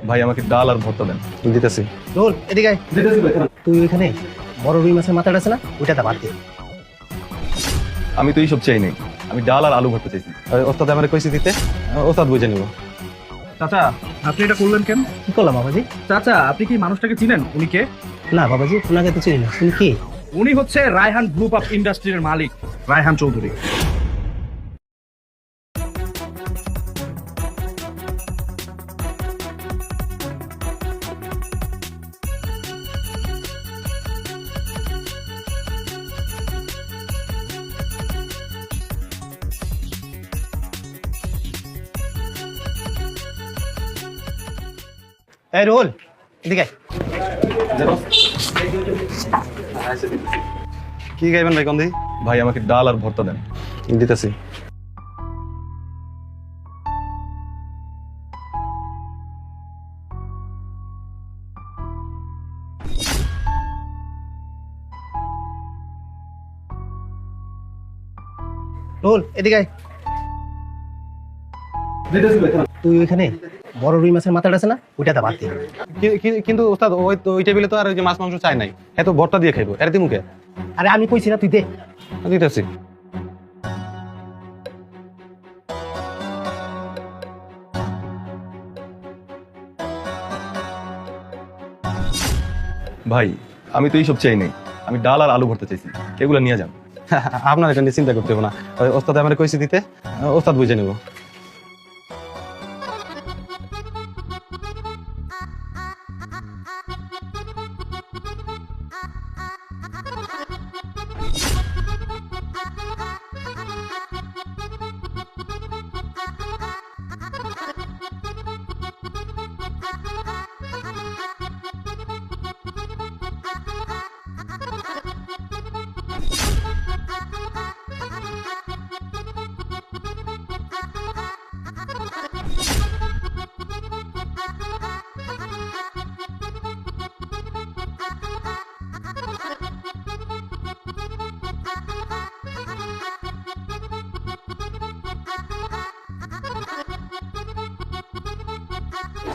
ভাই আমাকে ডাল আর ভর্তা দেন। দিতেছি। রোল এদিকে আয়। তুই ওইখানে বড় রুই মাছের মাথাটা আছে না, ওইটাতে ভাত দে। আমি তো এইসব চাই নাই, আমি ডাল আর আলু ভর্তা চাইছি। ওস্তাদ আমার কইছি দিতে, ওস্তাদ বুঝে নিব। চাচা আপনি এটা করলেন কেন? কি করলাম বাবাজি? চাচা আপনি কি মানুষটাকে চিনেন? উনি কে? না বাবাজি, ওনাকে তো চিনি না। তুমি কি? উনি হচ্ছে রায়হান গ্রুপ অফ ইন্ডাস্ট্রির মালিক রায়হান চৌধুরী। এই রোল এদিকে আয়। কি খাইবেন ভাই? কম দিই। ভাই আমাকে ডাল আর ভর্তা দেন। দিতেছি। রোল এদিকে আয়। তুই ওইখানে বড় রুই মাছের মাথাটা আছে না, ওইটাতে ভাত দে। কিন্তু ওস্তাদ ওই টেবিলে তো আর ওই যে মাছ মাংস চাই নাই, এত ভর্তা দিয়ে খাইবো এর মুখে। আরে আমি কইছি না, তুই দে। দিতেছি। ভাই আমি তো এইসব চাই নাই, আমি ডাল আর আলু ভর্তা চাইছি, এগুলো নিয়ে যান। আপনার এটা নিয়ে চিন্তা করতে হবে না, ওস্তাদ আমার কইছি দিতে, ওস্তাদ বুঝে নিব।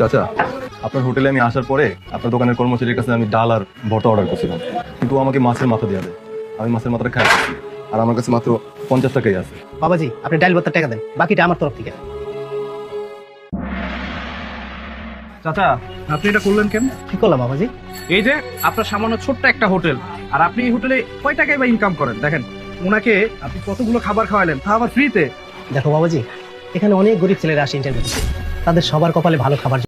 চাচা আপনার হোটেলে আমি আসার পরে আপনার দোকানের কর্মচারীর কাছে আমি ডাল আর ভর্তা অর্ডার করছিলাম, কিন্তু ও আমাকে মাছের মাথা দিয়ে দেয়। আমি মাছের মাথাটা খাই, আর আমার কাছে মাত্র 50 টাকাই আছে। বাবাজি আপনি ডাল ভাতটা টাকা দেন, বাকিটা আমার তরফ থেকে। চাচা আপনি এটা করলেন কেন? কি করলাম বাবাজি? এই যে আপনার সামান্য ছোট্ট একটা হোটেল, আর আপনি এই হোটেলে কয় টাকায় বা ইনকাম করেন? দেখেন ওনাকে আপনি কতগুলো খাবার খাওয়ালেন, তা আবার ফ্রিতে। দেখো বাবাজি, এখানে অনেক গরিব ছেলেরা আসে ইন্টারভিউ দিতে, তাদের সবার কপালে ভালো খাবার